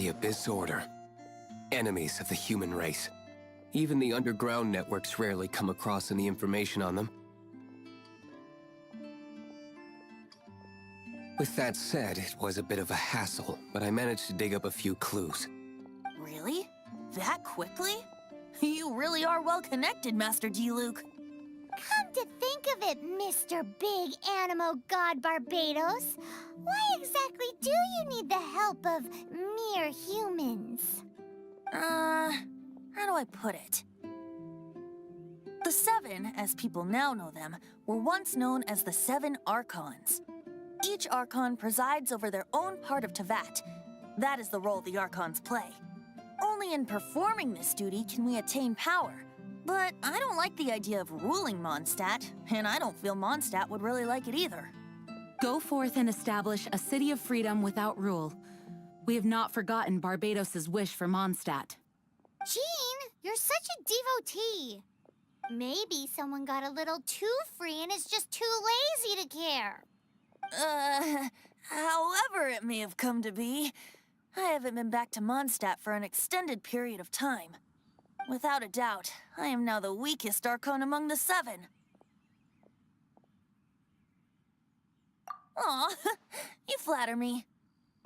The Abyss Order. Enemies of the human race. Even the underground networks rarely come across any information on them. With that said, it was a bit of a hassle, but I managed to dig up a few clues. Really? That quickly? You really are well connected, Master Diluc. Come to think of it, Mr. Big Animo God Barbados, why exactly do you need the help of mere humans? How do I put it? The Seven, as people now know them, were once known as the Seven Archons. Each Archon presides over their own part of Teyvat. That is the role the Archons play. Only in performing this duty can we attain power. But I don't like the idea of ruling Mondstadt, and I don't feel Mondstadt would really like it either. Go forth and establish a city of freedom without rule. We have not forgotten Barbados's wish for Mondstadt. Jean, you're such a devotee. Maybe someone got a little too free and is just too lazy to care. However it may have come to be, I haven't been back to Mondstadt for an extended period of time. Without a doubt, I am now the weakest Archon among the Seven. Aw, you flatter me.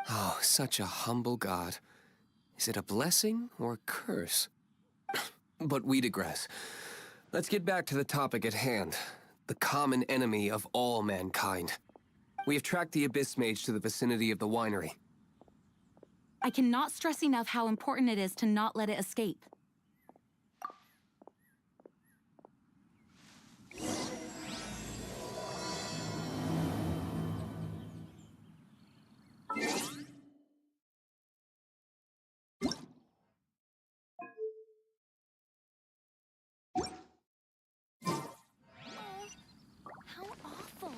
Oh, such a humble god. Is it a blessing or a curse? But we digress. Let's get back to the topic at hand. The common enemy of all mankind. We have tracked the Abyss Mage to the vicinity of the winery. I cannot stress enough how important it is to not let it escape. How awful.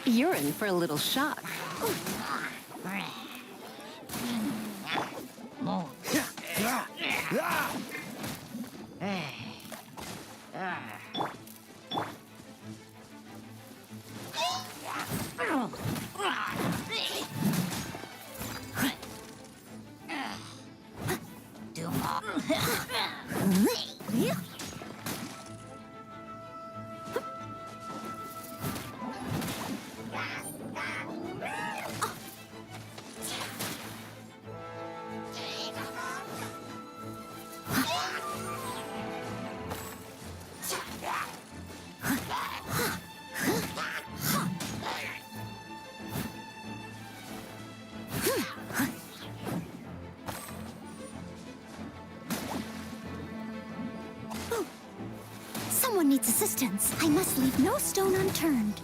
You're in for a little shock. Someone needs assistance. I must leave no stone unturned.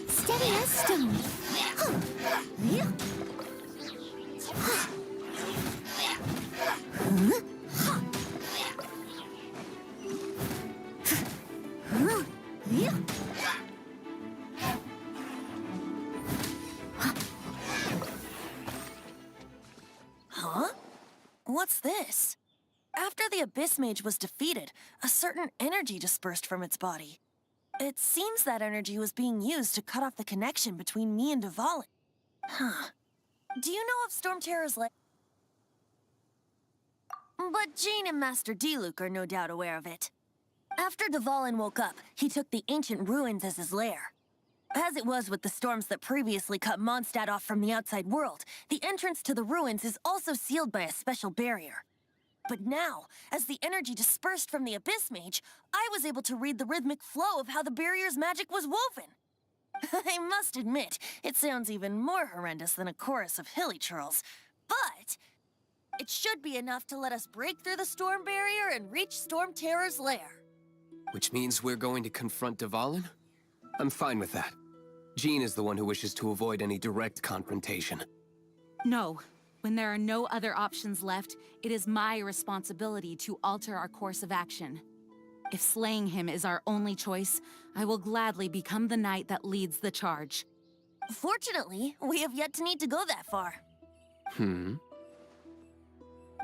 Steady as stone. Huh? What's this? After the Abyss Mage was defeated, a certain energy dispersed from its body. It seems that energy was being used to cut off the connection between me and Dvalin. Huh. Do you know of Storm Terror's lair? But Jean and Master Diluc are no doubt aware of it. After Dvalin woke up, he took the ancient ruins as his lair. As it was with the storms that previously cut Mondstadt off from the outside world, the entrance to the ruins is also sealed by a special barrier. But now, as the energy dispersed from the Abyss Mage, I was able to read the rhythmic flow of how the barrier's magic was woven. I must admit, it sounds even more horrendous than a chorus of hilly churls. But it should be enough to let us break through the storm barrier and reach Storm Terror's lair. Which means we're going to confront Dvalin? I'm fine with that. Jean is the one who wishes to avoid any direct confrontation. No. When there are no other options left, it is my responsibility to alter our course of action. If slaying him is our only choice, I will gladly become the knight that leads the charge. Fortunately, we have yet to need to go that far.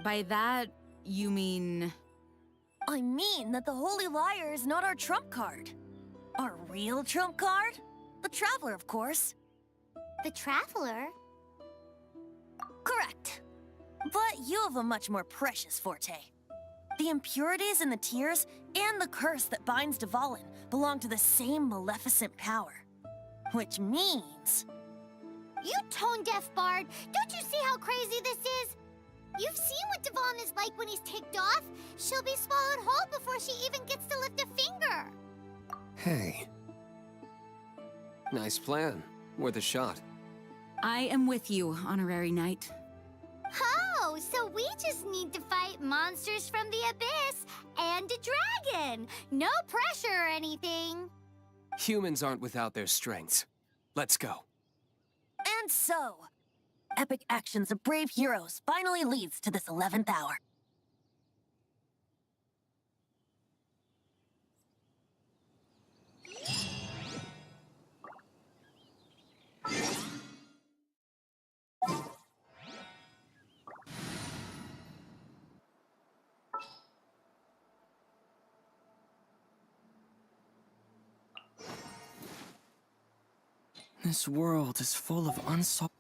By that, you mean... I mean that the Holy Liar is not our trump card. Our real trump card? The Traveler, of course. The Traveler? Correct. But you have a much more precious forte. The impurities in the tears and the curse that binds Dvalin belong to the same maleficent power. Which means... You tone-deaf bard! Don't you see how crazy this is? You've seen what Dvalin is like when he's ticked off. She'll be swallowed whole before she even gets to lift a finger. Hey. Nice plan. Worth a shot. I am with you, Honorary Knight. Oh, so we just need to fight monsters from the Abyss and a dragon. No pressure or anything. Humans aren't without their strengths. Let's go. And so, epic actions of brave heroes finally leads to this 11th hour. This world is full of unsolved...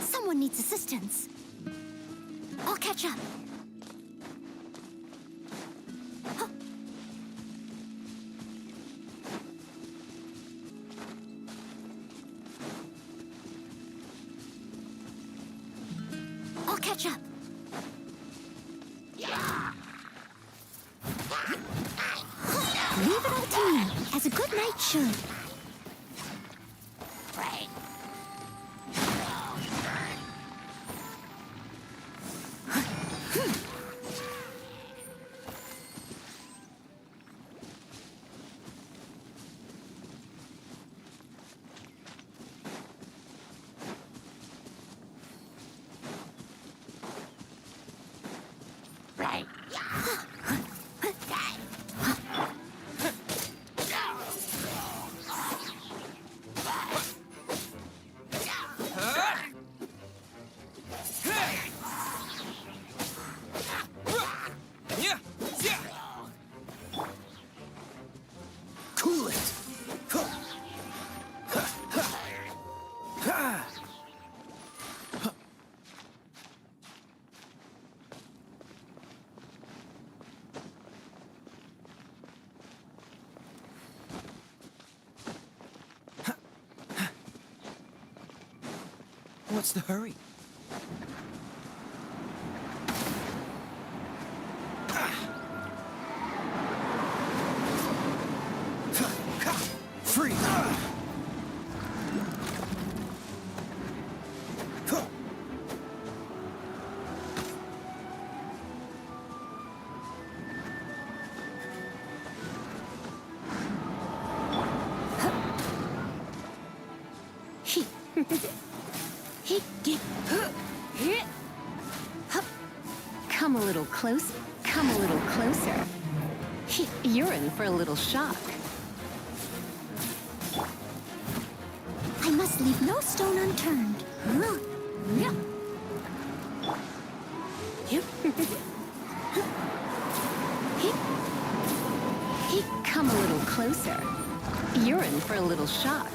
Someone needs assistance. I'll catch up. I'll catch up. Leave it all to me, as a good knight should. Cool it! What's the hurry? Free! Come a little close. Come a little closer. You're in for a little shock. I must leave no stone unturned. Come a little closer. You're in for a little shock.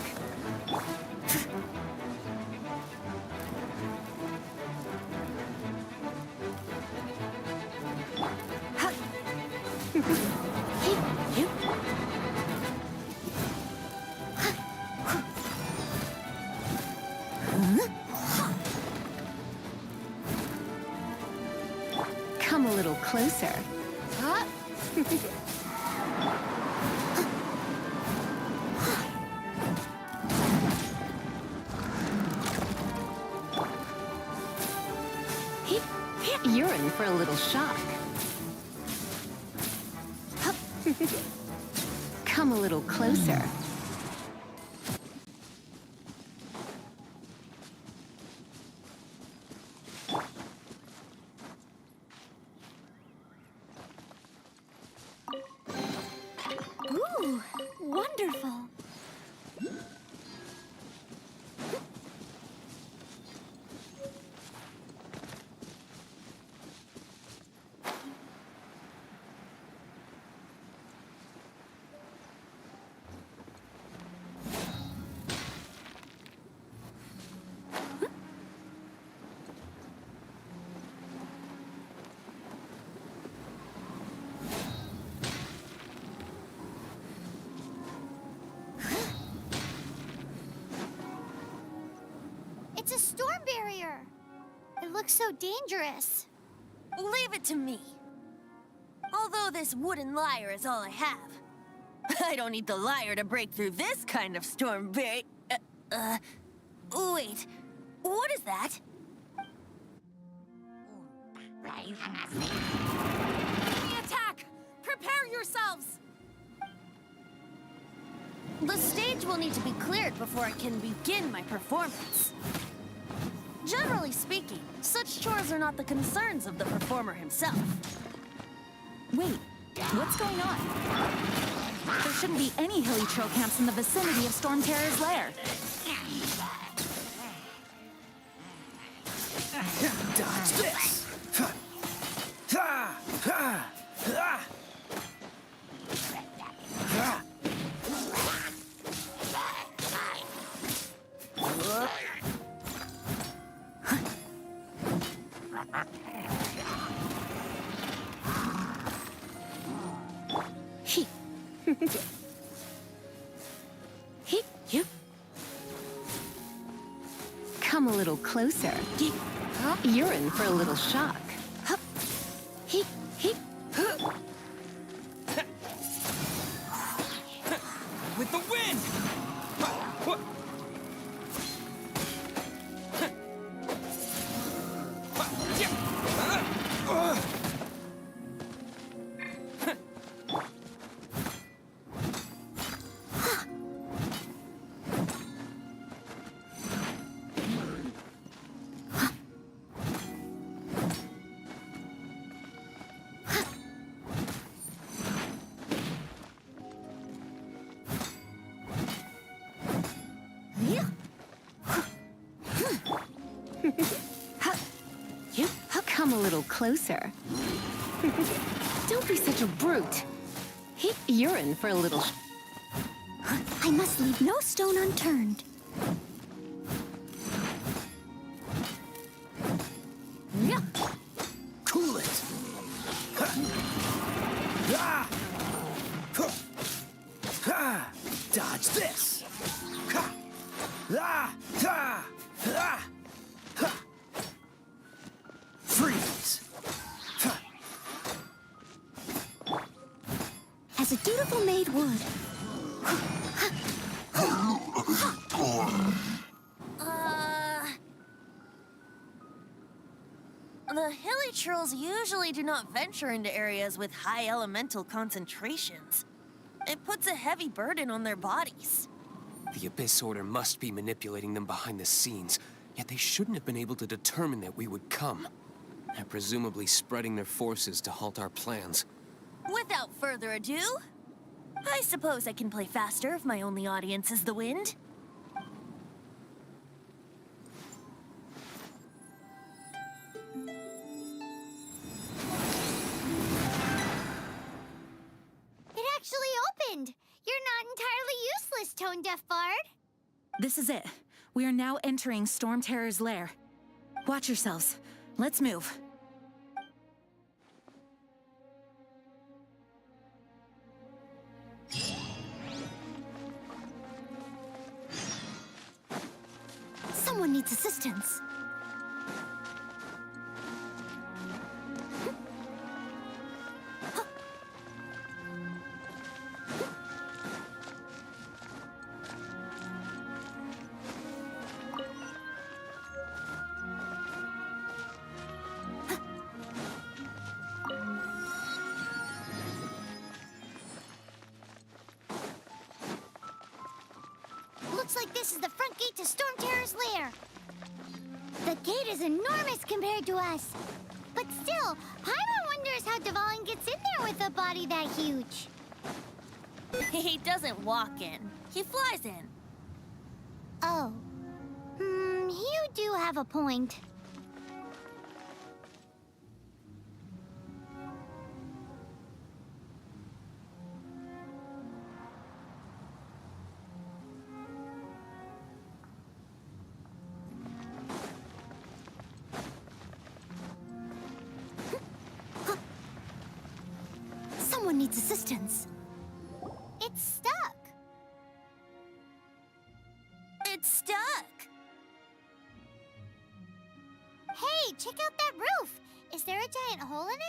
Come a little closer. You're in for a little shock. Come a little closer. Ooh, wonderful. It's a storm barrier. It looks so dangerous. Leave it to me. Although this wooden lyre is all I have. I don't need the lyre to break through this kind of storm barrier. Wait. What is that? The attack! Prepare yourselves! The stage will need to be cleared before I can begin my performance. Generally speaking, such chores are not the concerns of the performer himself. Wait, what's going on? There shouldn't be any hilly trail camps in the vicinity of Storm Terror's lair. Dodge this! Come a little closer. You're in for a little shock. With the wind! Come a little closer. Don't be such a brute. You're in for a little... I must leave no stone unturned. Cool it! Dodge this! Freeze! As a dutiful maid would. The hilly trolls usually do not venture into areas with high elemental concentrations. It puts a heavy burden on their bodies. The Abyss Order must be manipulating them behind the scenes, yet they shouldn't have been able to determine that we would come. They're presumably spreading their forces to halt our plans. Without further ado, I suppose I can play faster if my only audience is the wind. Deaf Bard. This is it. We are now entering Storm Terror's lair. Watch yourselves. Let's move. Someone needs assistance. Looks like this is the front gate to Storm Terror's lair. The gate is enormous compared to us. But still, Paimon wonders how Dvalin gets in there with a body that huge. He doesn't walk in. He flies in. Oh. You do have a point. Someone needs assistance. It's stuck. It's stuck. Hey, check out that roof. Is there a giant hole in it?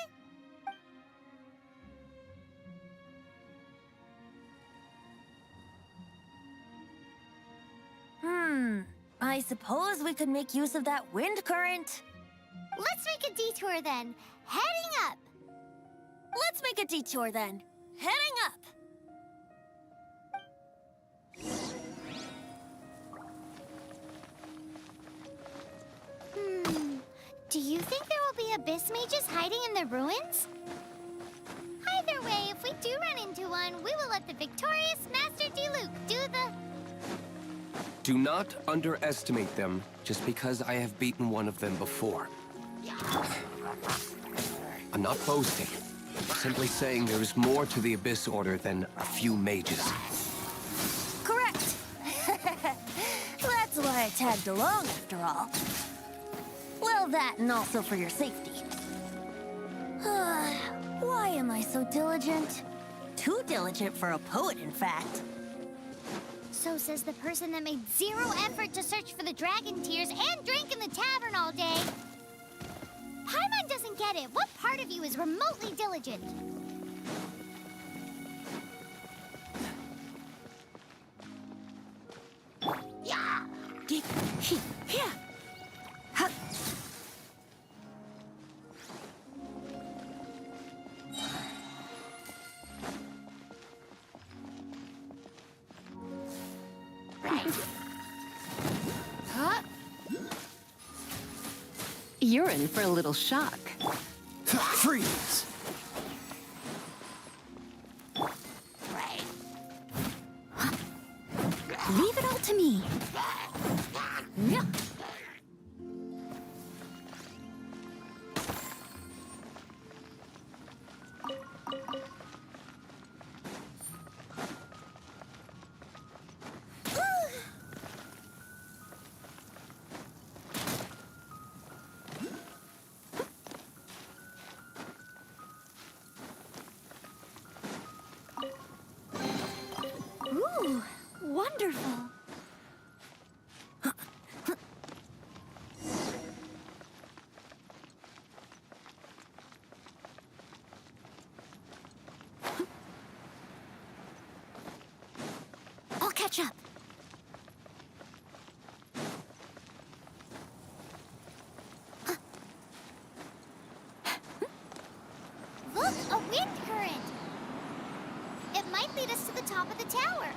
I suppose we could make use of that wind current. Let's make a detour then. Heading up. Let's make a detour then. Heading up. Do you think there will be abyss mages hiding in the ruins? Either way, if we do run into one, we will let the victorious Master Diluc do the... Do not underestimate them just because I have beaten one of them before. I'm not boasting. Simply saying there is more to the Abyss Order than a few mages. Correct. That's why I tagged along after all. Well, that and also for your safety. Why am I so diligent? Too diligent for a poet, in fact. So says the person that made zero effort to search for the dragon tears and drank in the tavern all day. Paimon doesn't get it. What part of you is remotely diligent? Yeah. You're in for a little shock. Freeze! Leave it all to me. Yeah. Ooh, wonderful. I'll catch up. Look, a wind current. It might lead us to the top of the tower.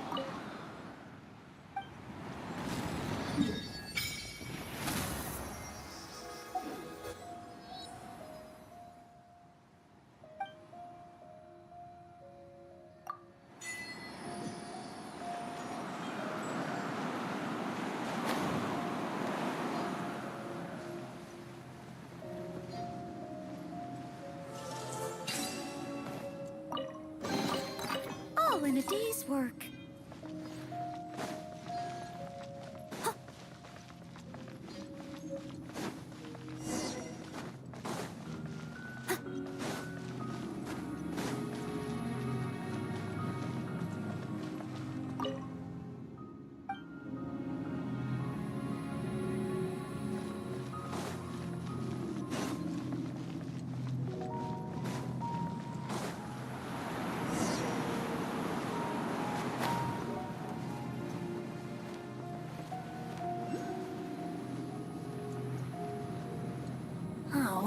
All in a day's work.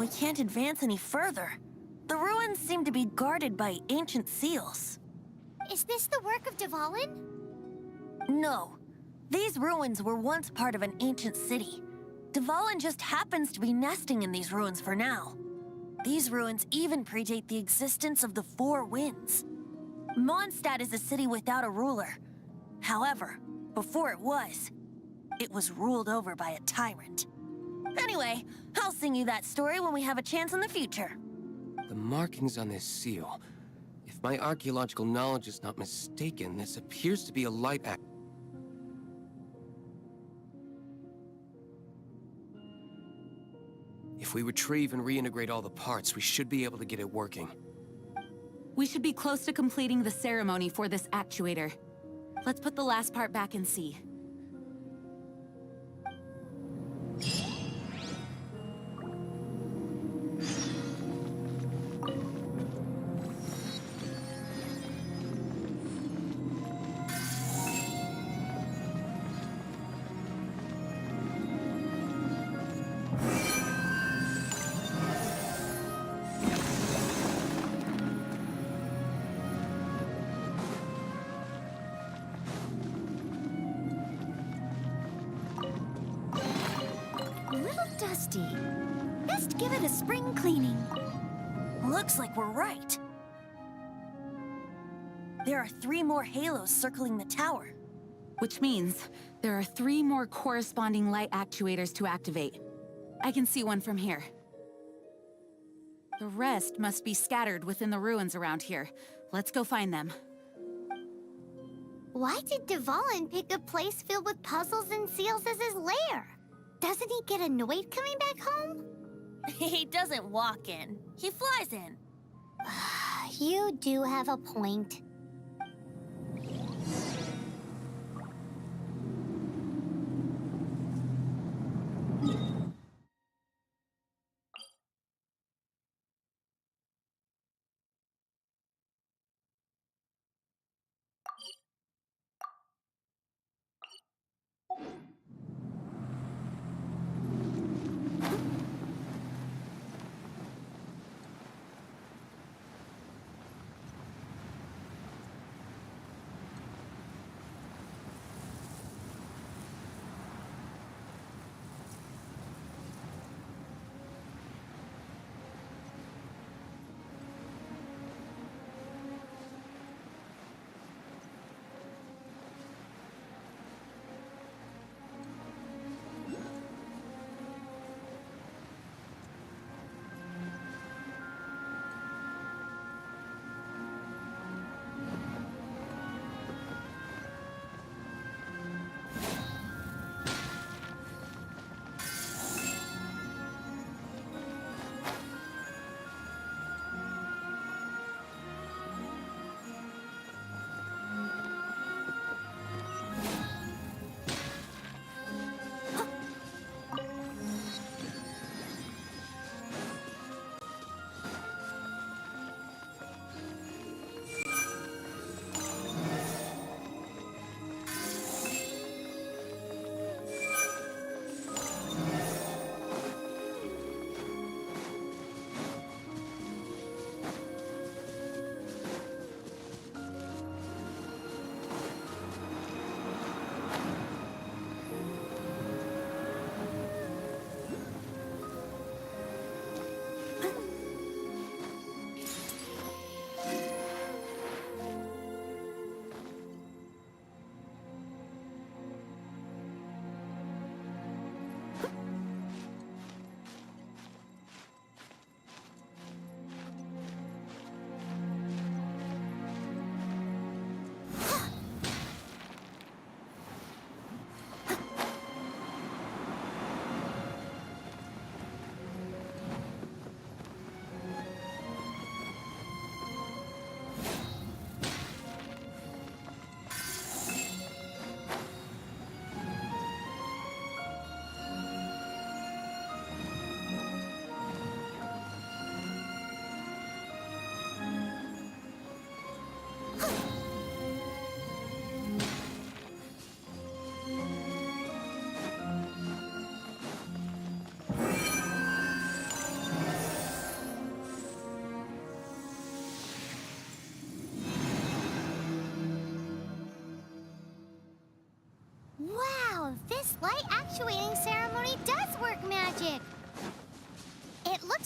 we can't advance any further. The ruins seem to be guarded by ancient seals. Is this the work of Dvalin? No. These ruins were once part of an ancient city. Dvalin just happens to be nesting in these ruins for now. These ruins even predate the existence of the Four Winds. Mondstadt is a city without a ruler. However, before it was ruled over by a tyrant. Anyway, I'll sing you that story when we have a chance in the future. The markings on this seal. If my archaeological knowledge is not mistaken, this appears to be a light act. If we retrieve and reintegrate all the parts, we should be able to get it working. We should be close to completing the ceremony for this actuator. Let's put the last part back and see. A little dusty. Best give it a spring cleaning. Looks like we're right. There are 3 more halos circling the tower. Which means there are 3 more corresponding light actuators to activate. I can see one from here. The rest must be scattered within the ruins around here. Let's go find them. Why did Dvalin pick a place filled with puzzles and seals as his lair? Doesn't he get annoyed coming back home? He doesn't walk in. He flies in. You do have a point.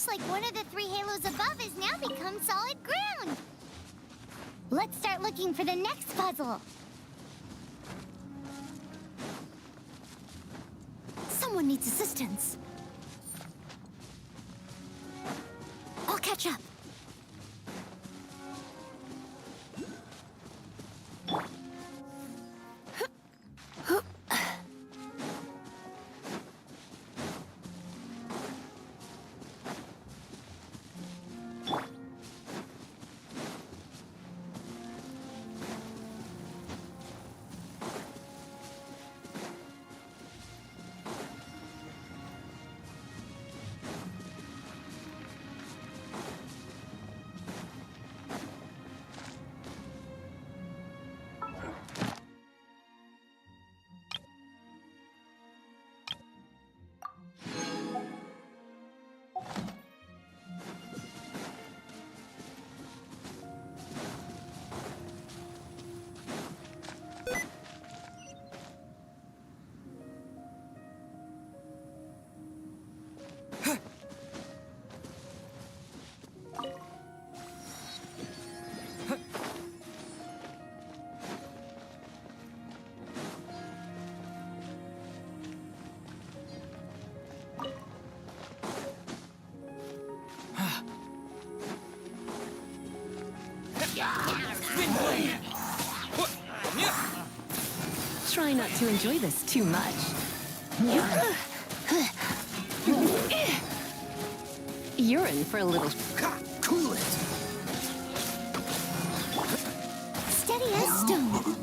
Looks like one of the 3 halos above has now become solid ground. Let's start looking for the next puzzle. Someone needs assistance. I'll catch up. Try not to enjoy this too much. You're in for a little... Cool it! Steady as stone.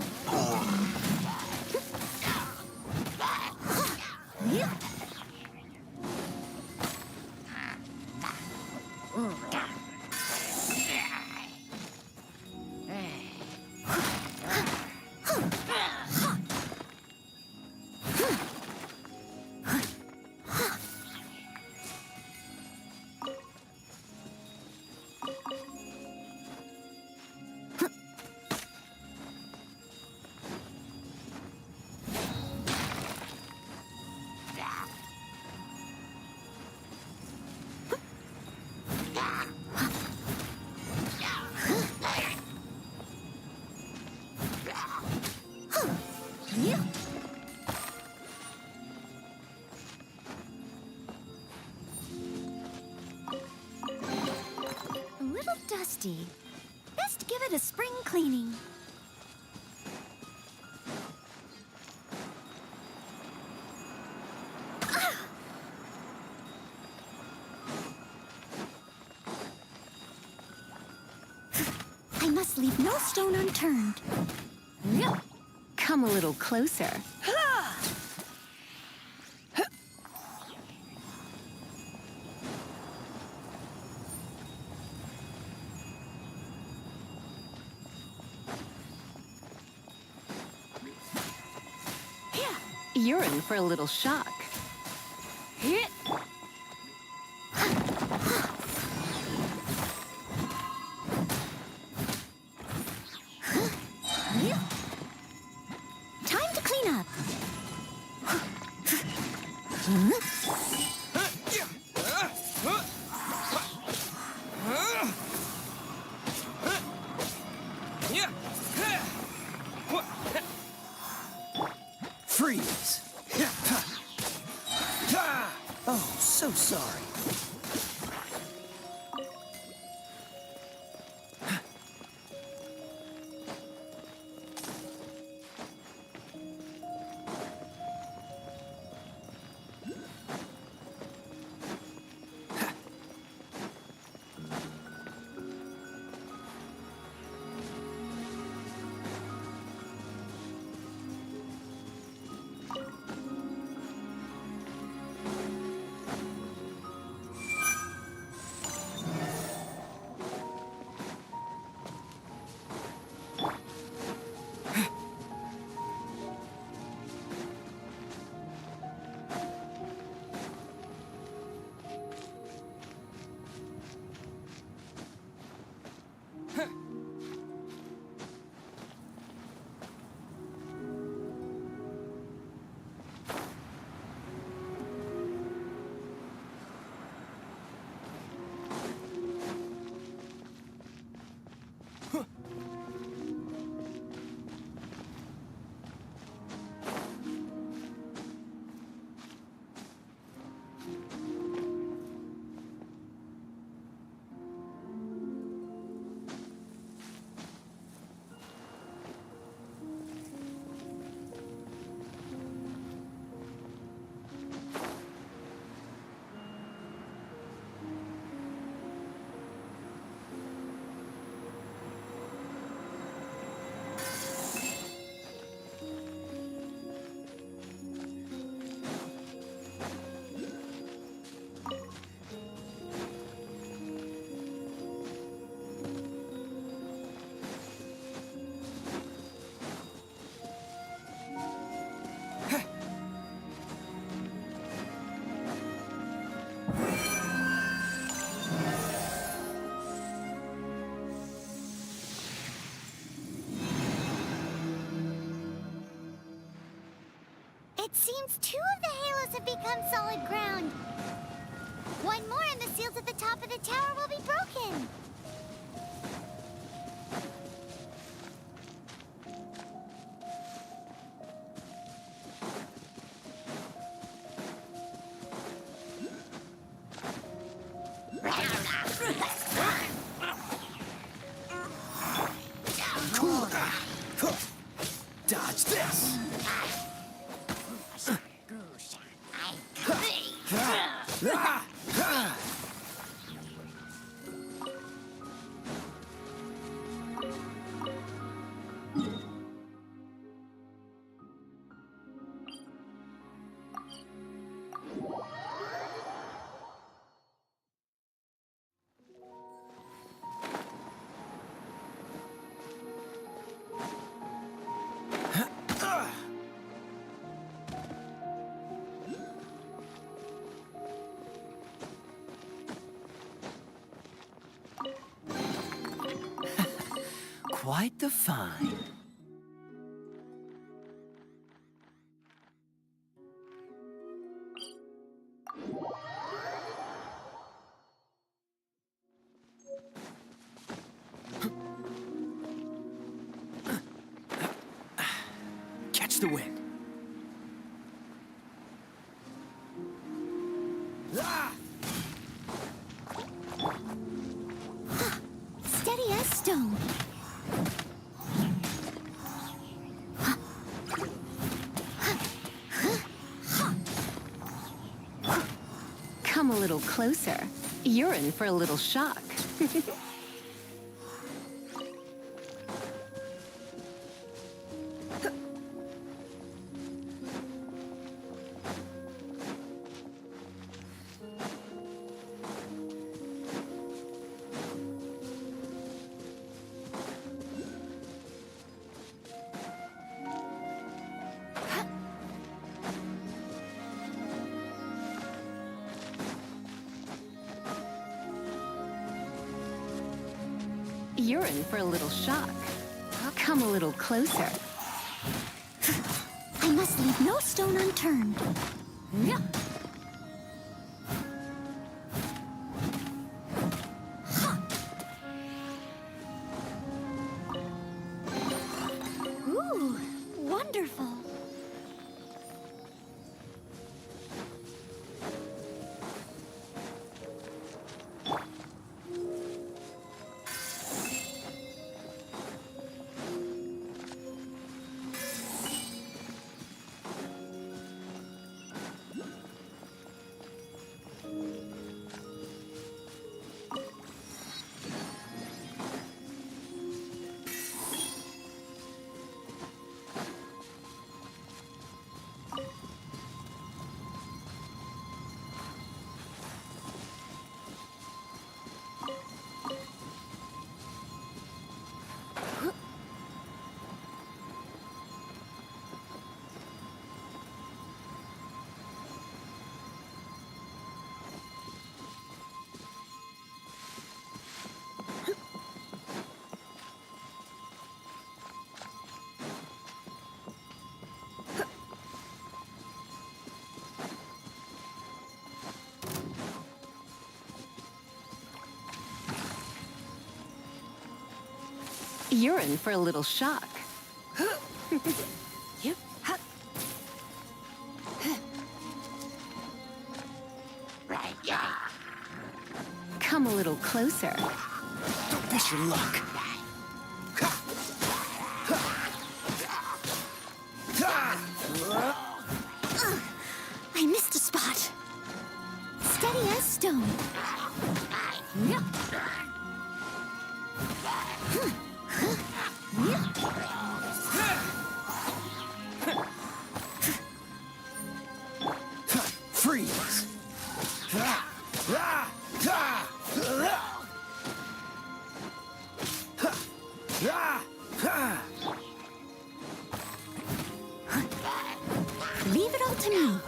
A little dusty. Best give it a spring cleaning. I must leave no stone unturned. Come a little closer. You're in for a little shock. Time to clean up. Freeze! Oh, so sorry. seems 2 of the halos have become solid ground. 1 more and the seals at the top of the tower will be broken. Dodge this! Quite the find. Catch the wind. Steady as stone. Come a little closer. You're in for a little shock. You're in for a little shock. Come a little closer. I must leave no stone unturned. Yeah. Ooh, wonderful. You're in for a little shock. Yep. Come a little closer. Don't miss your luck. I missed a spot. Steady as stone. Freeze! Leave it all to me.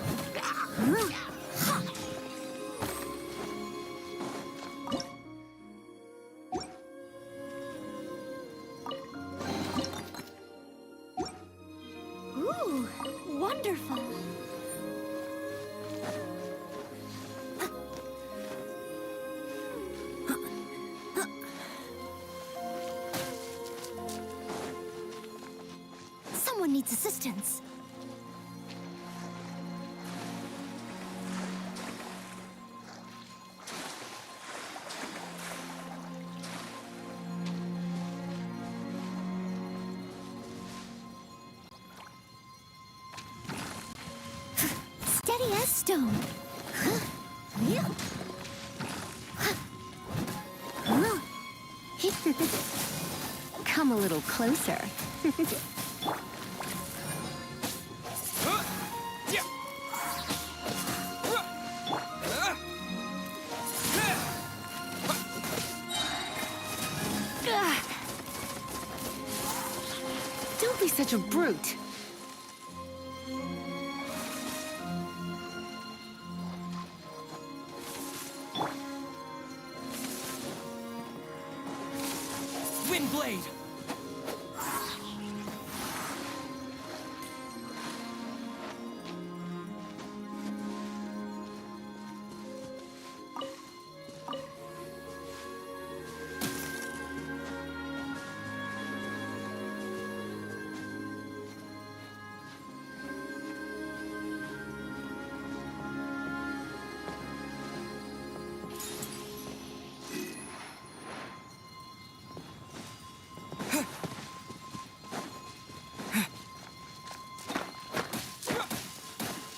needs assistance. Steady as stone. Come a little closer. Don't be such a brute. Windblade!